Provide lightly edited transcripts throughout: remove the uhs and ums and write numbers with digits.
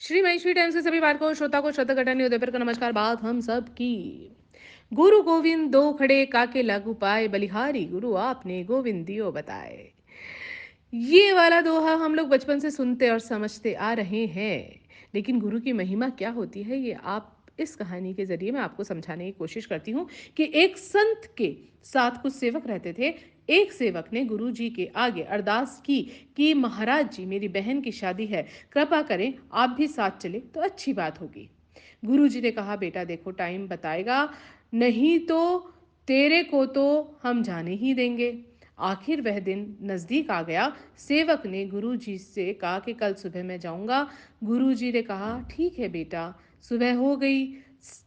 Shri Maheshwari times के सभी पाठकों श्रोता को श्रद्धा घटानी उदयपुर का नमस्कार। बात हम सब की। गुरु गोविंद दो खड़े काके लागू पाए, बलिहारी गुरु आपने गोविंद दियो बताए। ये वाला दोहा हम लोग बचपन से सुनते और समझते आ रहे हैं। लेकिन गुरु की महिमा क्या होती है, ये आप इस कहानी के जरिए मैं आपको समझाने की कोशिश करती हूँ कि एक संत के साथ कुछ सेवक रहते थे। एक सेवक ने गुरु जी के आगे अरदास की कि महाराज जी, मेरी बहन की शादी है, कृपा करें आप भी साथ चले तो अच्छी बात होगी। गुरु जी ने कहा, बेटा देखो टाइम बताएगा, नहीं तो तेरे को तो हम जाने ही देंगे। आखिर वह दिन नजदीक आ गया। सेवक ने गुरु जी से कहा कि कल सुबह मैं जाऊंगा। गुरु जी ने कहा, ठीक है बेटा। सुबह हो गई।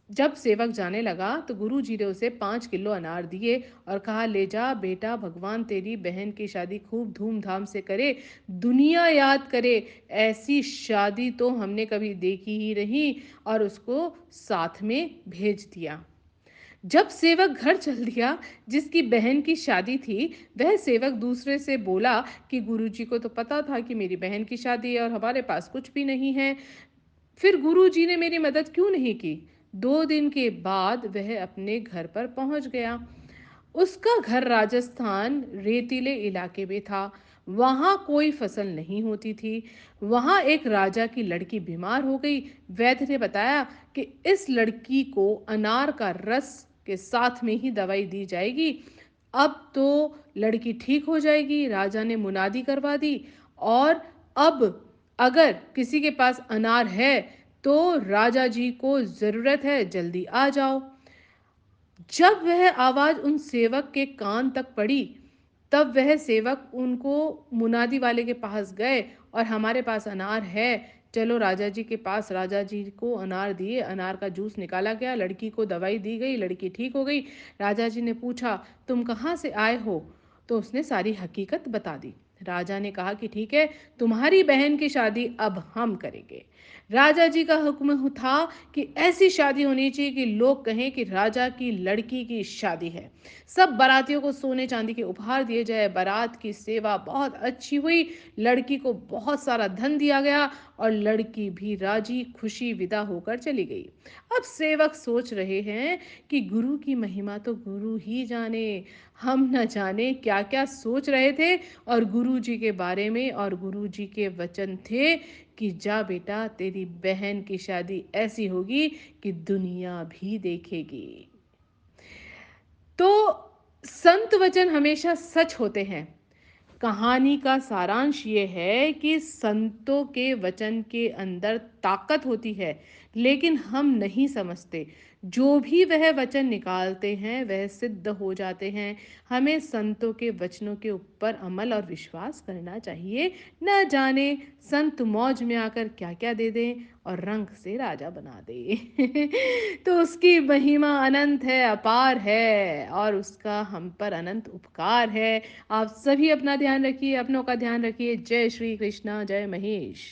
जब सेवक जाने लगा तो गुरु जी ने उसे 5 किलो अनार दिए और कहा, ले जा बेटा, भगवान तेरी बहन की शादी खूब धूमधाम से करे, दुनिया याद करे। ऐसी शादी तो हमने कभी देखी ही नहीं। और उसको साथ में भेज दिया। जब सेवक घर चल दिया, जिसकी बहन की शादी थी, वह सेवक दूसरे से बोला कि गुरुजी को तो पता था कि मेरी बहन की शादी है और हमारे पास कुछ भी नहीं है, फिर गुरुजी ने मेरी मदद क्यों नहीं की। 2 दिन के बाद वह अपने घर पर पहुंच गया। उसका घर राजस्थान रेतीले इलाके में था। वहां कोई फसल नहीं होती थी। वहां एक राजा की लड़की बीमार हो गई। वैद्य ने बताया कि इस लड़की को अनार का रस के साथ में ही दवाई दी जाएगी। अब तो लड़की ठीक हो जाएगी। राजा ने मुनादी करवा दी। और अब अगर किसी के पास अनार है तो राजा जी को जरूरत है, जल्दी आ जाओ। जब वह आवाज उन सेवक के कान तक पड़ी, तब वह सेवक उनको मुनादी वाले के पास गए और हमारे पास अनार है, चलो राजा जी के पास। राजा जी को अनार दिए, अनार का जूस निकाला गया, लड़की को दवाई दी गई, लड़की ठीक हो गई। राजा जी ने पूछा, तुम कहाँ से आए हो? तो उसने सारी हकीकत बता दी। राजा ने कहा कि ठीक है, तुम्हारी बहन की शादी अब हम करेंगे। राजा जी का हुक्म था कि ऐसी शादी होनी चाहिए कि लोग कहें कि राजा की लड़की की शादी है। सब बारातियों को सोने चांदी के उपहार दिए जाए। बारात की सेवा बहुत अच्छी हुई। लड़की को बहुत सारा धन दिया गया और लड़की भी राजी खुशी विदा होकर चली गई। अब सेवक सोच रहे हैं कि गुरु की महिमा तो गुरु ही जाने, हम न जाने क्या क्या सोच रहे थे। और गुरु जी के बारे में, और गुरु जी के वचन थे कि जा बेटा, तेरी बहन की शादी ऐसी होगी कि दुनिया भी देखेगी। तो संत वचन हमेशा सच होते हैं। कहानी का सारांश ये है कि संतों के वचन के अंदर ताकत होती है, लेकिन हम नहीं समझते। जो भी वह वचन निकालते हैं वह सिद्ध हो जाते हैं। हमें संतों के वचनों के ऊपर अमल और विश्वास करना चाहिए। न जाने संत मौज में आकर क्या क्या दे दें और रंग से राजा बना दे। तो उसकी महिमा अनंत है, अपार है, और उसका हम पर अनंत उपकार है। आप सभी अपना ध्यान रखिए, अपनों का ध्यान रखिए। जय श्री कृष्णा, जय महेश।